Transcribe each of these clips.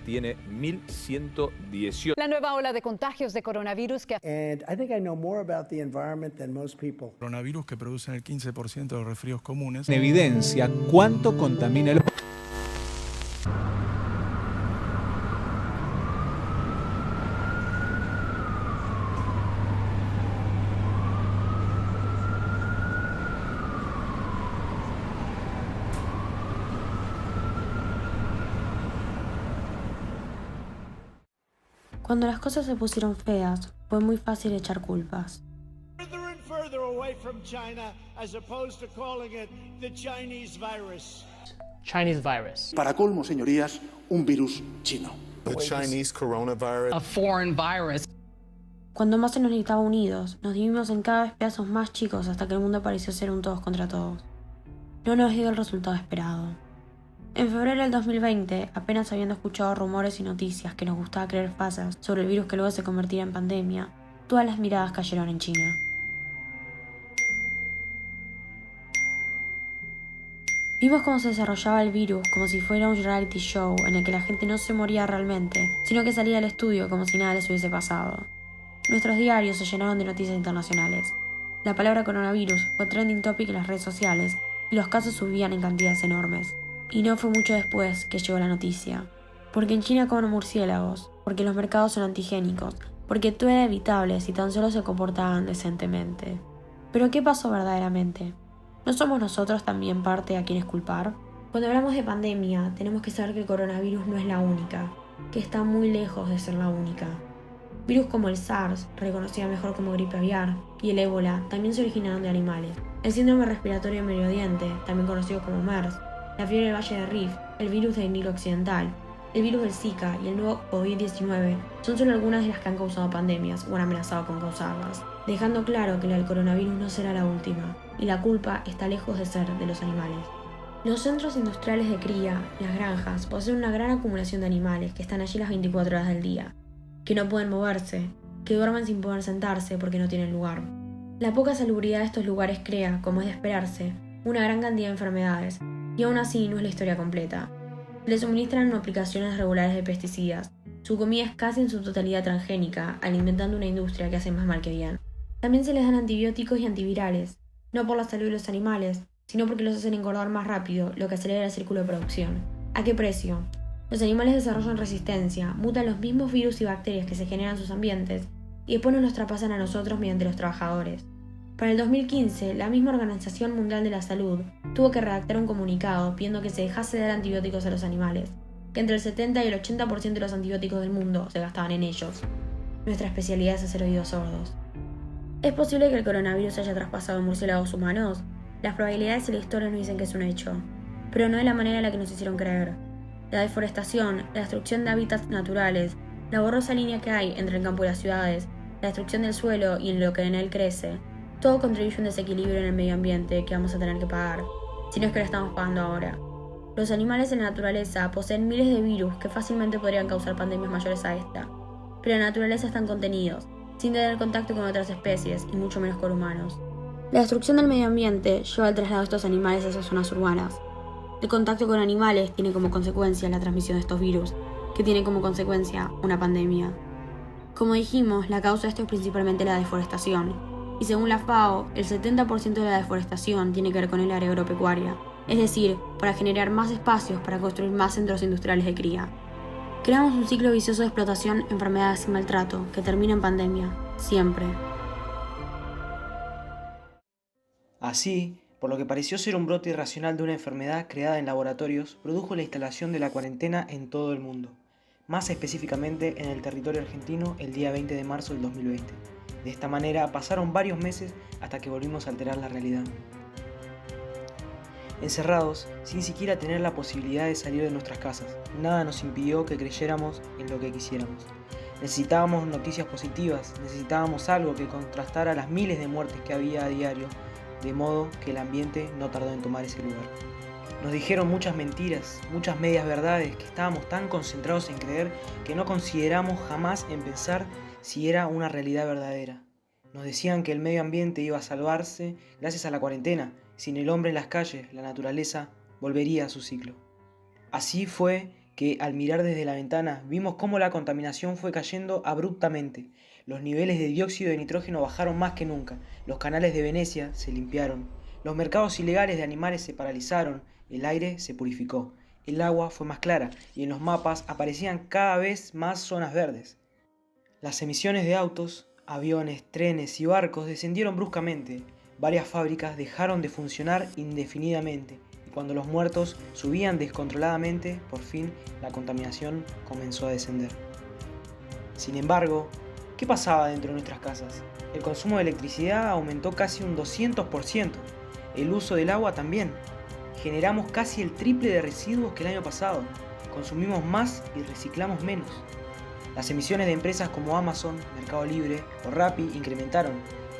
Tiene 1.118. La nueva ola de contagios de coronavirus que... And I think I know more about the environment than most people. Coronavirus que producen el 15% de los resfríos comunes. En evidencia cuánto contamina el... Cuando las cosas se pusieron feas, fue muy fácil echar culpas. Chinese virus. Para colmo, señorías, un virus chino. The Chinese coronavirus. A foreign virus. Cuando más se nos necesitaba unidos, nos dividimos en cada vez pedazos más chicos hasta que el mundo pareció ser un todos contra todos. No nos dio el resultado esperado. En febrero del 2020, apenas habiendo escuchado rumores y noticias que nos gustaba creer falsas sobre el virus que luego se convertiría en pandemia, todas las miradas cayeron en China. Vimos cómo se desarrollaba el virus como si fuera un reality show en el que la gente no se moría realmente, sino que salía del estudio como si nada les hubiese pasado. Nuestros diarios se llenaron de noticias internacionales. La palabra coronavirus fue trending topic en las redes sociales y los casos subían en cantidades enormes. Y no fue mucho después que llegó la noticia. Porque en China comen murciélagos, porque los mercados son antigénicos, porque todo era evitable si tan solo se comportaban decentemente. Pero ¿qué pasó verdaderamente? ¿No somos nosotros también parte a quienes culpar? Cuando hablamos de pandemia, tenemos que saber que el coronavirus no es la única, que está muy lejos de ser la única. Virus como el SARS, reconocida mejor como gripe aviar, y el ébola también se originaron de animales. El síndrome respiratorio en Medio Oriente, también conocido como MERS, la fiebre del Valle de Rift, el virus del Nilo Occidental, el virus del Zika y el nuevo COVID-19 son solo algunas de las que han causado pandemias o han amenazado con causarlas, dejando claro que la del coronavirus no será la última, y la culpa está lejos de ser de los animales. Los centros industriales de cría, las granjas, poseen una gran acumulación de animales que están allí las 24 horas del día, que no pueden moverse, que duermen sin poder sentarse porque no tienen lugar. La poca salubridad de estos lugares crea, como es de esperarse, una gran cantidad de enfermedades, y aún así no es la historia completa. Les suministran aplicaciones regulares de pesticidas. Su comida es casi en su totalidad transgénica, alimentando una industria que hace más mal que bien. También se les dan antibióticos y antivirales, no por la salud de los animales, sino porque los hacen engordar más rápido, lo que acelera el círculo de producción. ¿A qué precio? Los animales desarrollan resistencia, mutan los mismos virus y bacterias que se generan en sus ambientes, y después nos los traspasan a nosotros mediante los trabajadores. Para el 2015, la misma Organización Mundial de la Salud tuvo que redactar un comunicado pidiendo que se dejase de dar antibióticos a los animales, que entre el 70 y el 80% de los antibióticos del mundo se gastaban en ellos. Nuestra especialidad es hacer oídos sordos. ¿Es posible que el coronavirus haya traspasado en murciélagos humanos? Las probabilidades y la historia nos dicen que es un hecho, pero no de la manera en la que nos hicieron creer. La deforestación, la destrucción de hábitats naturales, la borrosa línea que hay entre el campo y las ciudades, la destrucción del suelo y en lo que en él crece, todo contribuye a un desequilibrio en el medio ambiente que vamos a tener que pagar, si no es que lo estamos pagando ahora. Los animales en la naturaleza poseen miles de virus que fácilmente podrían causar pandemias mayores a esta, pero en la naturaleza están contenidos, sin tener contacto con otras especies y mucho menos con humanos. La destrucción del medio ambiente lleva al traslado de estos animales a esas zonas urbanas. El contacto con animales tiene como consecuencia la transmisión de estos virus, que tiene como consecuencia una pandemia. Como dijimos, la causa de esto es principalmente la deforestación. Y según la FAO, el 70% de la deforestación tiene que ver con el área agropecuaria, es decir, para generar más espacios para construir más centros industriales de cría. Creamos un ciclo vicioso de explotación, enfermedades y maltrato, que termina en pandemia, siempre. Así, por lo que pareció ser un brote irracional de una enfermedad creada en laboratorios, produjo la instalación de la cuarentena en todo el mundo, más específicamente en el territorio argentino el día 20 de marzo del 2020. De esta manera pasaron varios meses hasta que volvimos a alterar la realidad. Encerrados, sin siquiera tener la posibilidad de salir de nuestras casas, nada nos impidió que creyéramos en lo que quisiéramos. Necesitábamos noticias positivas, necesitábamos algo que contrastara las miles de muertes que había a diario, de modo que el ambiente no tardó en tomar ese lugar. Nos dijeron muchas mentiras, muchas medias verdades, que estábamos tan concentrados en creer que no consideramos jamás en pensar si era una realidad verdadera. Nos decían que el medio ambiente iba a salvarse gracias a la cuarentena. Sin el hombre en las calles, la naturaleza volvería a su ciclo. Así fue que al mirar desde la ventana vimos cómo la contaminación fue cayendo abruptamente. Los niveles de dióxido de nitrógeno bajaron más que nunca, los canales de Venecia se limpiaron, los mercados ilegales de animales se paralizaron, el aire se purificó, el agua fue más clara y en los mapas aparecían cada vez más zonas verdes. Las emisiones de autos, aviones, trenes y barcos descendieron bruscamente, varias fábricas dejaron de funcionar indefinidamente y cuando los muertos subían descontroladamente, por fin la contaminación comenzó a descender. Sin embargo, ¿qué pasaba dentro de nuestras casas? El consumo de electricidad aumentó casi un 200%, el uso del agua también. Generamos casi el triple de residuos que el año pasado, consumimos más y reciclamos menos. Las emisiones de empresas como Amazon, Mercado Libre o Rappi incrementaron.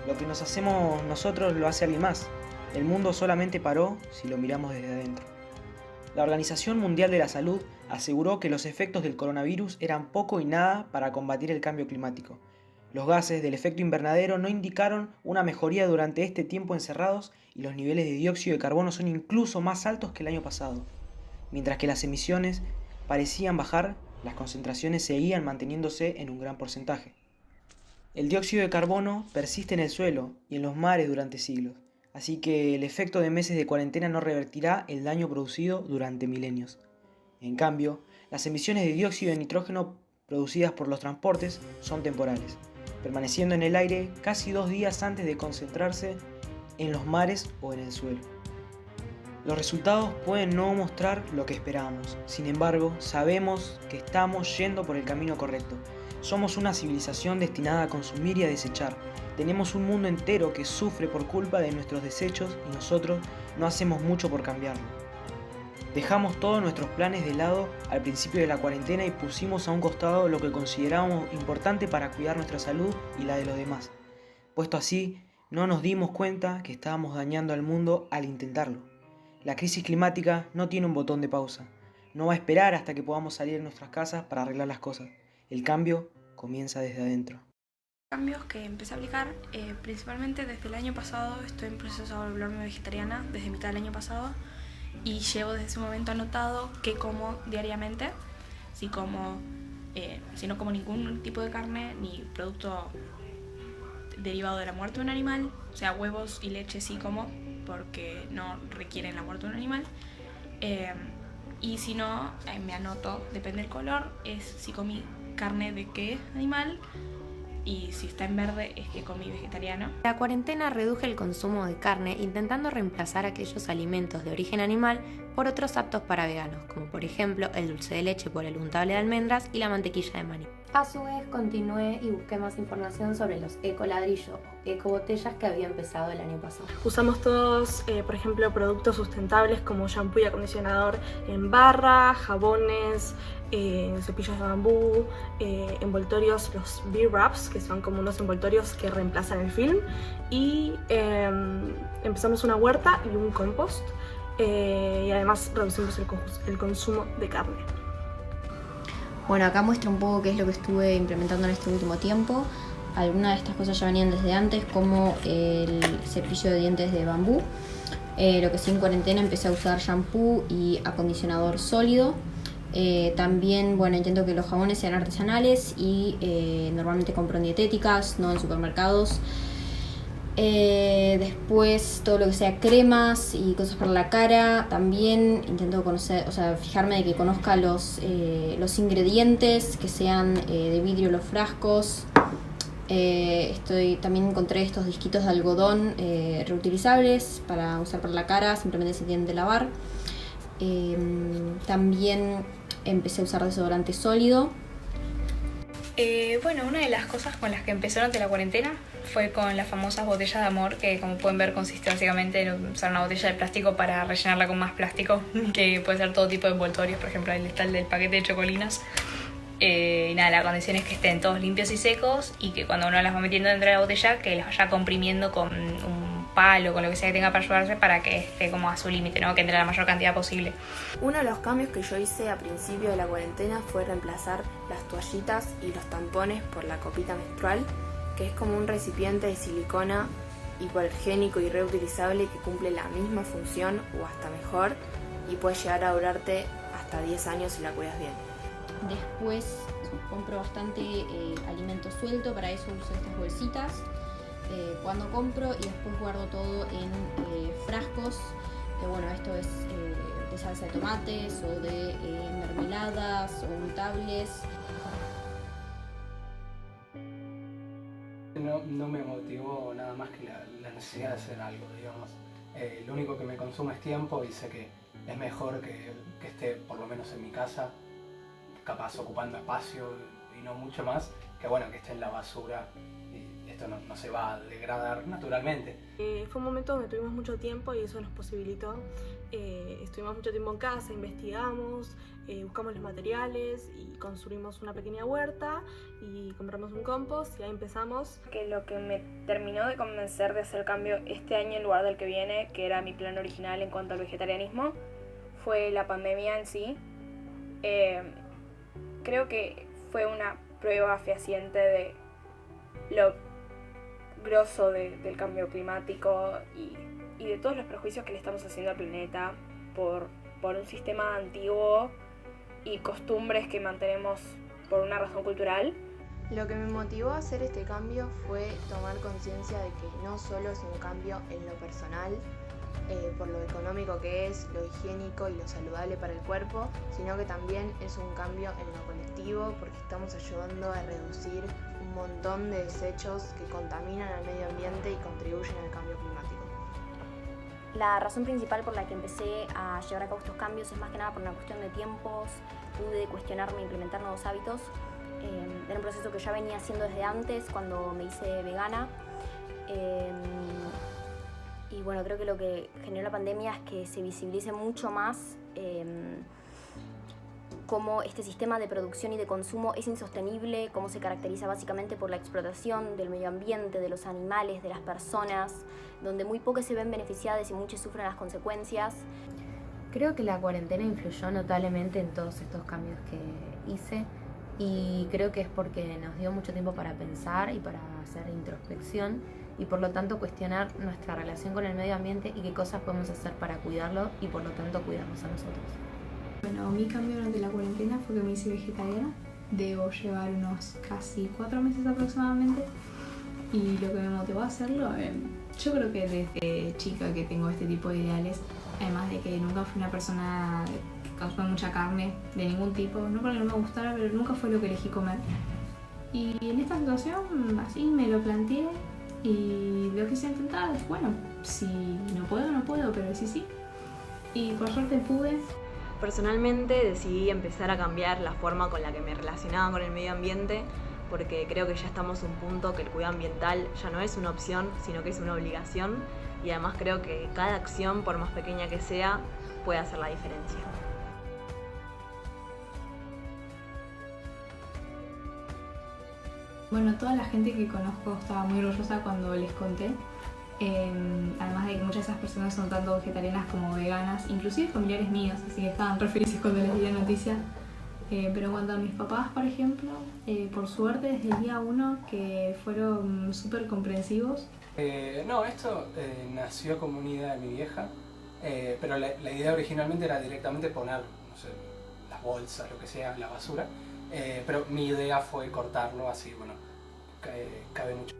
Lo que nos hacemos nosotros lo hace alguien más. El mundo solamente paró si lo miramos desde adentro. La Organización Mundial de la Salud aseguró que los efectos del coronavirus eran poco y nada para combatir el cambio climático. Los gases del efecto invernadero no indicaron una mejoría durante este tiempo encerrados y los niveles de dióxido de carbono son incluso más altos que el año pasado. Mientras que las emisiones parecían bajar, las concentraciones seguían manteniéndose en un gran porcentaje. El dióxido de carbono persiste en el suelo y en los mares durante siglos, así que el efecto de meses de cuarentena no revertirá el daño producido durante milenios. En cambio, las emisiones de dióxido de nitrógeno producidas por los transportes son temporales, permaneciendo en el aire casi 2 días antes de concentrarse en los mares o en el suelo. Los resultados pueden no mostrar lo que esperábamos, sin embargo, sabemos que estamos yendo por el camino correcto. Somos una civilización destinada a consumir y a desechar. Tenemos un mundo entero que sufre por culpa de nuestros desechos y nosotros no hacemos mucho por cambiarlo. Dejamos todos nuestros planes de lado al principio de la cuarentena y pusimos a un costado lo que considerábamos importante para cuidar nuestra salud y la de los demás. Puesto así, no nos dimos cuenta que estábamos dañando al mundo al intentarlo. La crisis climática no tiene un botón de pausa. No va a esperar hasta que podamos salir de nuestras casas para arreglar las cosas. El cambio comienza desde adentro. Cambios que empecé a aplicar, principalmente desde el año pasado. Estoy en proceso de volverme vegetariana desde mitad del año pasado y llevo desde ese momento anotado qué como diariamente, si no como ningún tipo de carne ni producto derivado de la muerte de un animal, o sea, huevos y leche sí como, porque no requieren la muerte de un animal, y si no, me anoto, depende del color, es si comí carne de qué animal, y si está en verde es que comí vegetariano. La cuarentena reduje el consumo de carne intentando reemplazar aquellos alimentos de origen animal por otros aptos para veganos, como por ejemplo el dulce de leche por el untable de almendras y la mantequilla de maní. A su vez continué y busqué más información sobre los ecoladrillos o ecobotellas que había empezado el año pasado. Usamos todos, por ejemplo, productos sustentables como shampoo y acondicionador en barra, jabones, cepillos de bambú, envoltorios, los B-Wraps, que son como unos envoltorios que reemplazan el film, y empezamos una huerta y un compost, y además reducimos el consumo de carne. Bueno, acá muestra un poco qué es lo que estuve implementando en este último tiempo. Algunas de estas cosas ya venían desde antes, como el cepillo de dientes de bambú. Lo que sí, en cuarentena empecé a usar shampoo y acondicionador sólido. También, bueno, intento que los jabones sean artesanales y normalmente compro en dietéticas, no en supermercados. Después todo lo que sea cremas y cosas para la cara, también intento conocer, fijarme de que conozca los ingredientes, que sean de vidrio los frascos. También encontré estos disquitos de algodón reutilizables para usar para la cara, simplemente se tienen de lavar. También empecé a usar desodorante sólido. Bueno, una de las cosas con las que empecé durante la cuarentena fue con las famosas botellas de amor, que como pueden ver consiste básicamente en usar una botella de plástico para rellenarla con más plástico, que puede ser todo tipo de envoltorios, por ejemplo ahí está el del paquete de chocolinas. Y nada, la condición es que estén todos limpios y secos y que cuando uno las va metiendo dentro de la botella que las vaya comprimiendo con un palo, con lo que sea que tenga para ayudarse para que esté como a su límite, ¿no? Que entre la mayor cantidad posible. Uno de los cambios que yo hice a principio de la cuarentena fue reemplazar las toallitas y los tampones por la copita menstrual, que es como un recipiente de silicona hipoalergénico y reutilizable que cumple la misma función o hasta mejor y puede llegar a durarte hasta hasta 10 años si la cuidas bien. Después compro bastante alimento suelto, para eso uso estas bolsitas. Cuando compro y después guardo todo en frascos, bueno, esto es de salsa de tomates o de mermeladas o untables. No me motivó nada más que la necesidad de hacer algo, digamos. Lo único que me consume es tiempo y sé que es mejor que esté por lo menos en mi casa, capaz ocupando espacio y no mucho más, que bueno, que esté en la basura. Y esto no se va a degradar naturalmente. Fue un momento donde tuvimos mucho tiempo y eso nos posibilitó. Estuvimos mucho tiempo en casa, investigamos, buscamos los materiales y construimos una pequeña huerta y compramos un compost y ahí empezamos. Que lo que me terminó de convencer de hacer el cambio este año en lugar del que viene, que era mi plan original en cuanto al vegetarianismo, fue la pandemia en sí. Creo que fue una prueba fehaciente de lo grosso del cambio climático y de todos los prejuicios que le estamos haciendo al planeta por un sistema antiguo y costumbres que mantenemos por una razón cultural. Lo que me motivó a hacer este cambio fue tomar conciencia de que no solo es un cambio en lo personal, por lo económico que es, lo higiénico y lo saludable para el cuerpo, sino que también es un cambio en lo colectivo porque estamos ayudando a reducir un montón de desechos que contaminan al medio ambiente y contribuyen al cambio climático. La razón principal por la que empecé a llevar a cabo estos cambios es más que nada por una cuestión de tiempos. Pude cuestionarme e implementar nuevos hábitos. Era un proceso que ya venía haciendo desde antes, cuando me hice vegana. Y bueno, creo que lo que generó la pandemia es que se visibilice mucho más cómo este sistema de producción y de consumo es insostenible, cómo se caracteriza básicamente por la explotación del medio ambiente, de los animales, de las personas, donde muy pocas se ven beneficiadas y muchas sufren las consecuencias. Creo que la cuarentena influyó notablemente en todos estos cambios que hice y creo que es porque nos dio mucho tiempo para pensar y para hacer introspección y por lo tanto cuestionar nuestra relación con el medio ambiente y qué cosas podemos hacer para cuidarlo y por lo tanto cuidarnos a nosotros. Bueno, mi cambio durante la cuarentena fue que me hice vegetariana. Debo llevar unos casi 4 meses aproximadamente. Y lo que me motivó a hacerlo, yo creo que desde chica que tengo este tipo de ideales, además de que nunca fui una persona que consume mucha carne de ningún tipo, no porque no me gustara, pero nunca fue lo que elegí comer. Y en esta situación así me lo planteé y lo quise intentar. Bueno, si no puedo, pero sí. Y por suerte pude. Personalmente decidí empezar a cambiar la forma con la que me relacionaba con el medio ambiente porque creo que ya estamos a un punto que el cuidado ambiental ya no es una opción, sino que es una obligación y además creo que cada acción, por más pequeña que sea, puede hacer la diferencia. Bueno, toda la gente que conozco estaba muy orgullosa cuando les conté. Además de que muchas de esas personas son tanto vegetarianas como veganas, inclusive familiares míos, así que estaban re felices cuando les di la noticia. Pero en cuanto a mis papás, por ejemplo, por suerte desde el día 1 que fueron súper comprensivos. No, esto nació como una idea de mi vieja, pero la idea originalmente era directamente poner, no sé, las bolsas, lo que sea, la basura, pero mi idea fue cortarlo así, bueno, cabe mucho.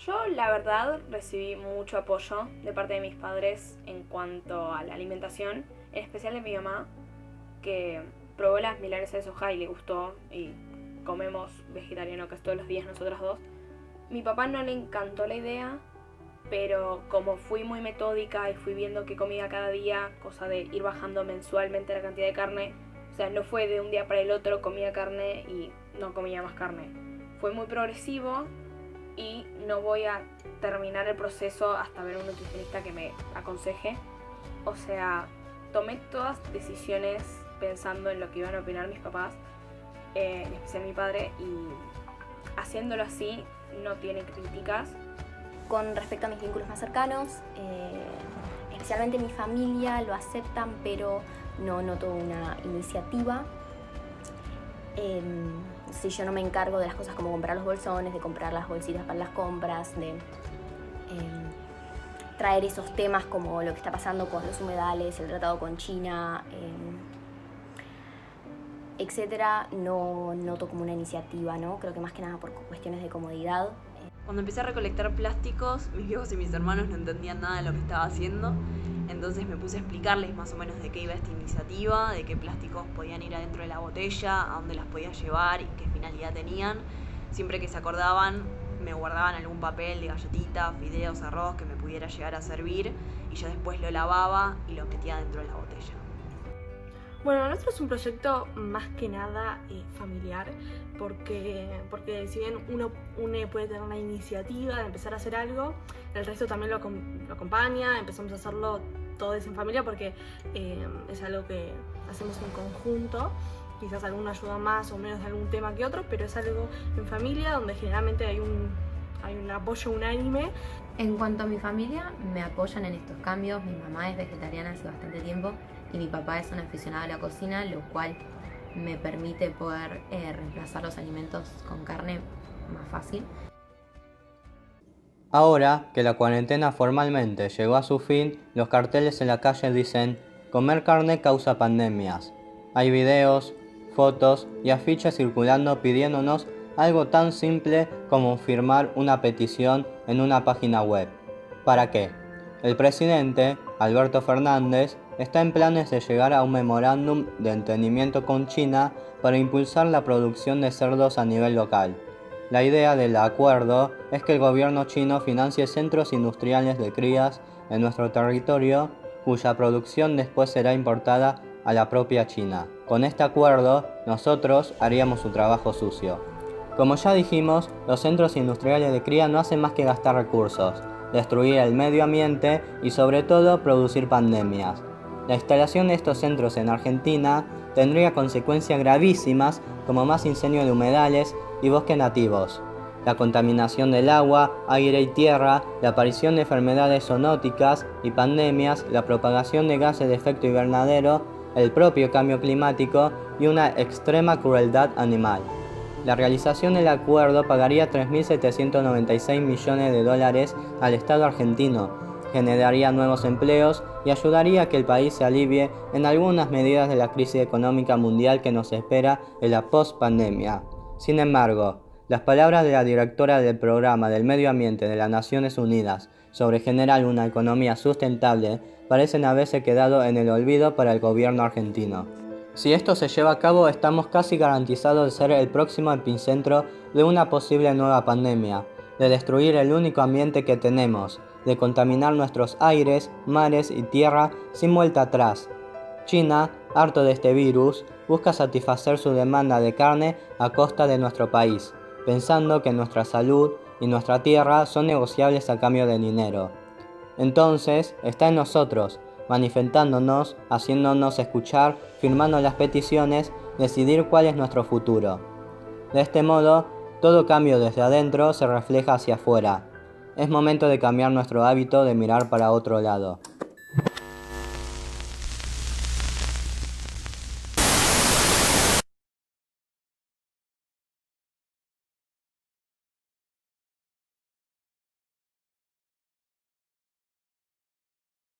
Yo, la verdad, recibí mucho apoyo de parte de mis padres en cuanto a la alimentación, en especial de mi mamá, que probó las milanesas de soja y le gustó, y comemos vegetariano casi todos los días nosotras dos. Mi papá no le encantó la idea, pero como fui muy metódica y fui viendo qué comía cada día, cosa de ir bajando mensualmente la cantidad de carne, o sea, no fue de un día para el otro comía carne y no comía más carne. Fue muy progresivo. Y no voy a terminar el proceso hasta ver un nutricionista que me aconseje. O sea, tomé todas decisiones pensando en lo que iban a opinar mis papás, en especial mi padre, y haciéndolo así no tiene críticas. Con respecto a mis vínculos más cercanos, especialmente mi familia lo aceptan, pero no noto una iniciativa. Si yo no me encargo de las cosas como comprar los bolsones, de comprar las bolsitas para las compras, de traer esos temas como lo que está pasando con los humedales, el tratado con China, etcétera, no noto como una iniciativa, ¿no? Creo que más que nada por cuestiones de comodidad. Cuando empecé a recolectar plásticos, mis viejos y mis hermanos no entendían nada de lo que estaba haciendo, entonces me puse a explicarles más o menos de qué iba esta iniciativa, de qué plásticos podían ir adentro de la botella, a dónde las podía llevar y qué finalidad tenían. Siempre que se acordaban, me guardaban algún papel de galletitas, fideos, arroz que me pudiera llegar a servir y yo después lo lavaba y lo metía dentro de la botella. Bueno, nuestro es un proyecto más que nada familiar, porque si bien uno puede tener una iniciativa de empezar a hacer algo, el resto también lo acompaña, empezamos a hacerlo todos en familia porque es algo que hacemos en conjunto. Quizás alguno ayuda más o menos de algún tema que otro, pero es algo en familia donde generalmente hay un apoyo unánime. En cuanto a mi familia, me apoyan en estos cambios. Mi mamá es vegetariana hace bastante tiempo y mi papá es un aficionado a la cocina, lo cual me permite poder reemplazar los alimentos con carne más fácil. Ahora que la cuarentena formalmente llegó a su fin, los carteles en la calle dicen: comer carne causa pandemias. Hay videos, fotos y afiches circulando pidiéndonos algo tan simple como firmar una petición en una página web. ¿Para qué? El presidente, Alberto Fernández, está en planes de llegar a un memorándum de entendimiento con China para impulsar la producción de cerdos a nivel local. La idea del acuerdo es que el gobierno chino financie centros industriales de crías en nuestro territorio, cuya producción después será importada a la propia China. Con este acuerdo, nosotros haríamos su trabajo sucio. Como ya dijimos, los centros industriales de cría no hacen más que gastar recursos, destruir el medio ambiente y sobre todo producir pandemias. La instalación de estos centros en Argentina tendría consecuencias gravísimas como más incendio de humedales y bosques nativos, la contaminación del agua, aire y tierra, la aparición de enfermedades zoonóticas y pandemias, la propagación de gases de efecto invernadero, el propio cambio climático y una extrema crueldad animal. La realización del acuerdo pagaría 3.796 millones de dólares al Estado argentino, generaría nuevos empleos y ayudaría a que el país se alivie en algunas medidas de la crisis económica mundial que nos espera en la post-pandemia. Sin embargo, las palabras de la directora del Programa del Medio Ambiente de las Naciones Unidas sobre generar una economía sustentable parecen haberse quedado en el olvido para el gobierno argentino. Si esto se lleva a cabo, estamos casi garantizados de ser el próximo epicentro de una posible nueva pandemia, de destruir el único ambiente que tenemos, de contaminar nuestros aires, mares y tierra sin vuelta atrás. China, harto de este virus, busca satisfacer su demanda de carne a costa de nuestro país, pensando que nuestra salud y nuestra tierra son negociables a cambio de dinero. Entonces, está en nosotros, manifestándonos, haciéndonos escuchar, firmando las peticiones, decidir cuál es nuestro futuro. De este modo, todo cambio desde adentro se refleja hacia afuera. Es momento de cambiar nuestro hábito de mirar para otro lado.